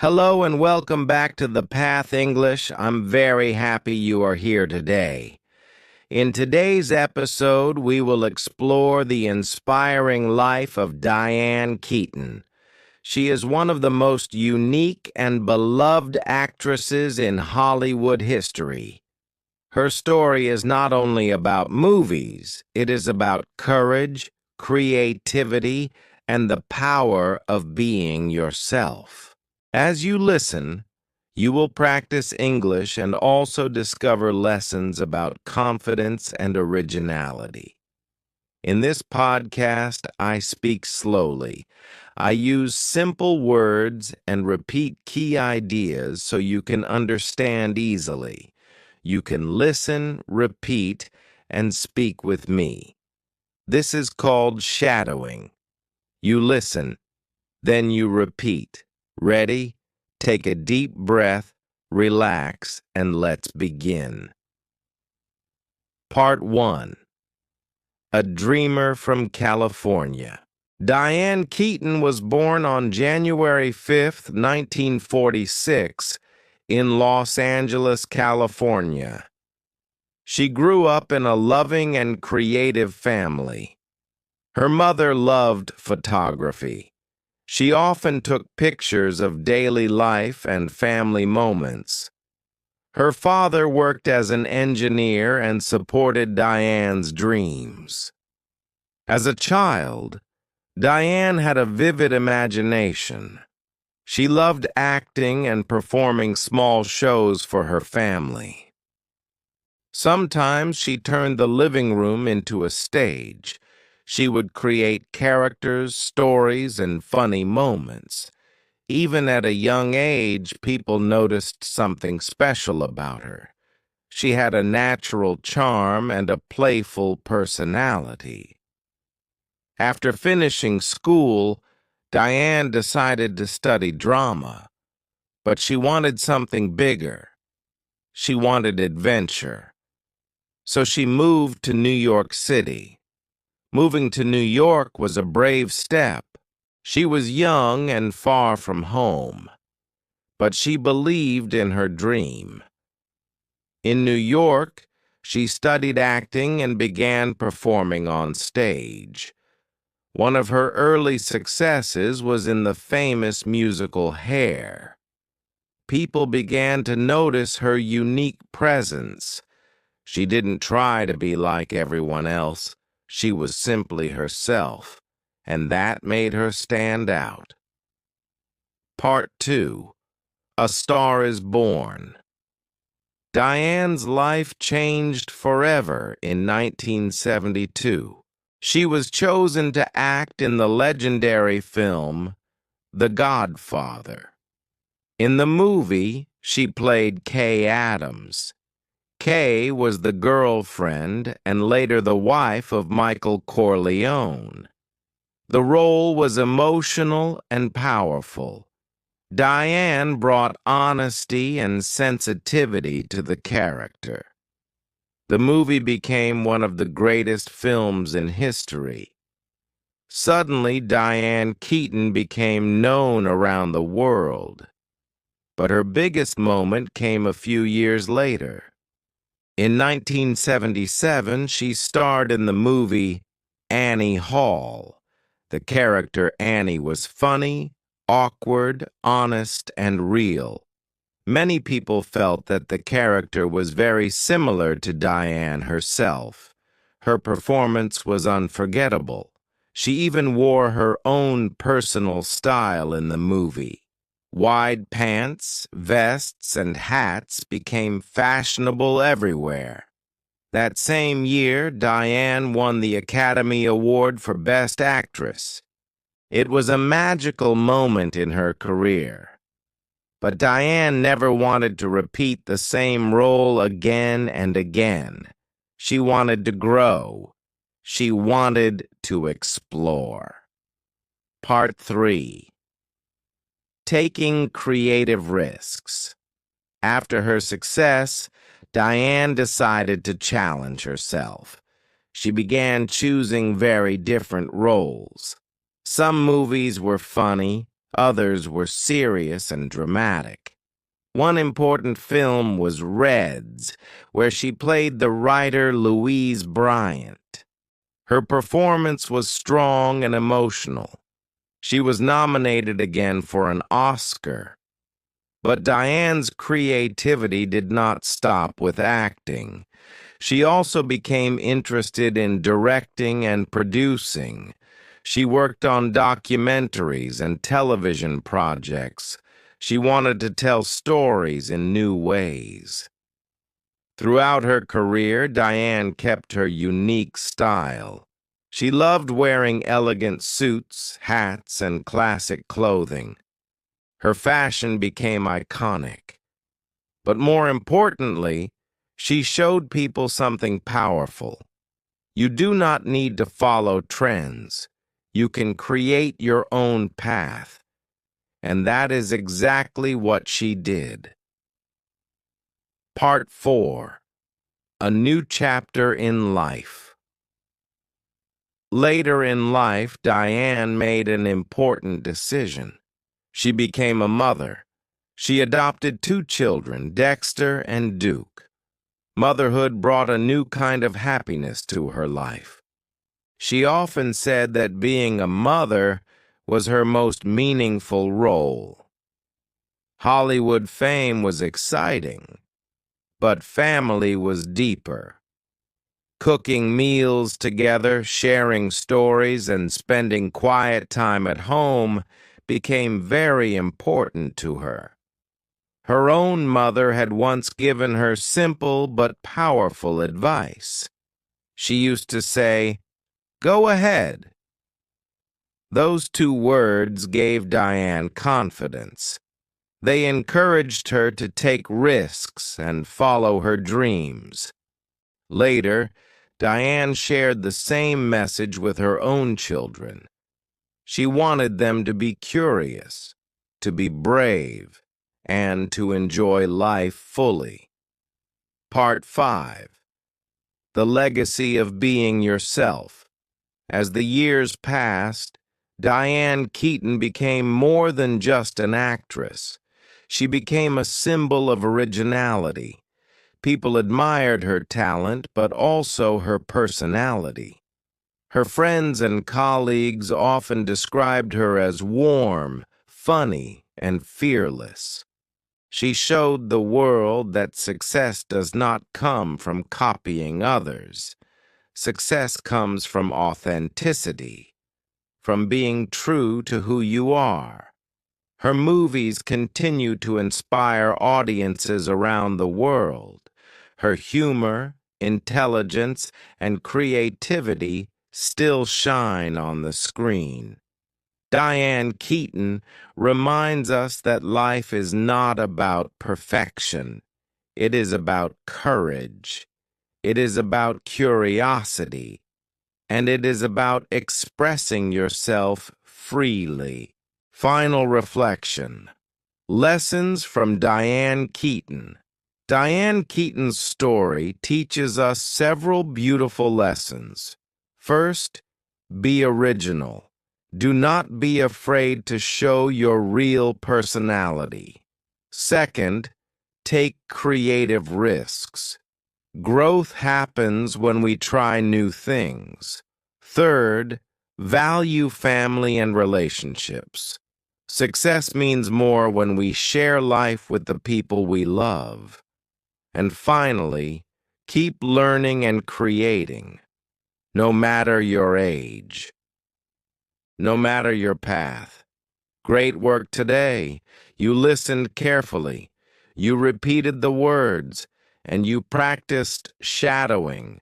Hello and welcome back to The Path English. I'm very happy you are here today. In today's episode, we will explore the inspiring life of Diane Keaton. She is one of the most unique and beloved actresses in Hollywood history. Her story is not only about movies, it is about courage, creativity, and the power of being yourself. As you listen, you will practice English and also discover lessons about confidence and originality. In this podcast, I speak slowly. I use simple words and repeat key ideas so you can understand easily. You can listen, repeat, and speak with me. This is called shadowing. You listen, then you repeat. Ready? Take a deep breath, relax, and let's begin. Part 1. A Dreamer from California. Diane Keaton was born on January 5, 1946, in Los Angeles, California. She grew up in a loving and creative family. Her mother loved photography. She often took pictures of daily life and family moments. Her father worked as an engineer and supported Diane's dreams. As a child, Diane had a vivid imagination. She loved acting and performing small shows for her family. Sometimes she turned the living room into a stage. She would create characters, stories, and funny moments. Even at a young age, people noticed something special about her. She had a natural charm and a playful personality. After finishing school, Diane decided to study drama, but she wanted something bigger. She wanted adventure. So she moved to New York City. Moving to New York was a brave step. She was young and far from home, but she believed in her dream. In New York, she studied acting and began performing on stage. One of her early successes was in the famous musical Hair. People began to notice her unique presence. She didn't try to be like everyone else. She was simply herself, and that made her stand out. Part 2. A Star is Born. Diane's life changed forever in 1972. She was chosen to act in the legendary film The Godfather. In the movie, she played Kay Adams. Kay was the girlfriend and later the wife of Michael Corleone. The role was emotional and powerful. Diane brought honesty and sensitivity to the character. The movie became one of the greatest films in history. Suddenly, Diane Keaton became known around the world. But her biggest moment came a few years later. In 1977, she starred in the movie Annie Hall. The character Annie was funny, awkward, honest, and real. Many people felt that the character was very similar to Diane herself. Her performance was unforgettable. She even wore her own personal style in the movie. Wide pants, vests, and hats became fashionable everywhere. That same year, Diane won the Academy Award for Best Actress. It was a magical moment in her career. But Diane never wanted to repeat the same role again and again. She wanted to grow. She wanted to explore. Part 3. Taking creative risks. After her success, Diane decided to challenge herself. She began choosing very different roles. Some movies were funny, Others were serious and dramatic. One important film was Reds, where she played the writer Louise Bryant. Her performance was strong and emotional. She was nominated again for an Oscar. But Diane's creativity did not stop with acting. She also became interested in directing and producing. She worked on documentaries and television projects. She wanted to tell stories in new ways. Throughout her career, Diane kept her unique style. She loved wearing elegant suits, hats, and classic clothing. Her fashion became iconic. But more importantly, she showed people something powerful. You do not need to follow trends. You can create your own path. And that is exactly what she did. Part 4. A New Chapter in Life. Later in life, Diane made an important decision. She became a mother. She adopted 2 children, Dexter and Duke. Motherhood brought a new kind of happiness to her life. She often said that being a mother was her most meaningful role. Hollywood fame was exciting, but family was deeper. Cooking meals together, sharing stories, and spending quiet time at home became very important to her. Her own mother had once given her simple but powerful advice. She used to say, "Go ahead." Those 2 words gave Diane confidence. They encouraged her to take risks and follow her dreams. Later, Diane shared the same message with her own children. She wanted them to be curious, to be brave, and to enjoy life fully. Part 5. The Legacy of Being Yourself. As the years passed, Diane Keaton became more than just an actress. She became a symbol of originality. People admired her talent, but also her personality. Her friends and colleagues often described her as warm, funny, and fearless. She showed the world that success does not come from copying others. Success comes from authenticity, from being true to who you are. Her movies continue to inspire audiences around the world. Her humor, intelligence, and creativity still shine on the screen. Diane Keaton reminds us that life is not about perfection. It is about courage. It is about curiosity. And it is about expressing yourself freely. Final reflection. Lessons from Diane Keaton. Diane Keaton's story teaches us several beautiful lessons. First, be original. Do not be afraid to show your real personality. Second, take creative risks. Growth happens when we try new things. Third, value family and relationships. Success means more when we share life with the people we love. And finally, keep learning and creating, no matter your age, no matter your path. Great work today. You listened carefully. You repeated the words, and you practiced shadowing.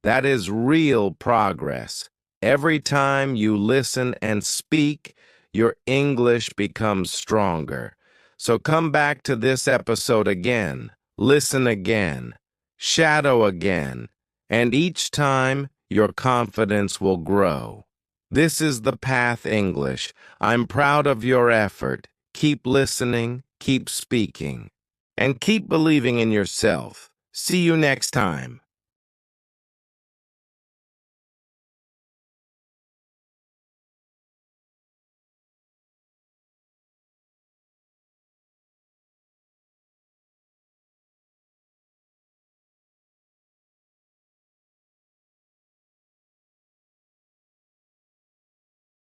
That is real progress. Every time you listen and speak, your English becomes stronger. So come back to this episode again, listen again, shadow again, and each time your confidence will grow. This is the Path English. I'm proud of your effort. Keep listening, keep speaking, and keep believing in yourself. See you next time.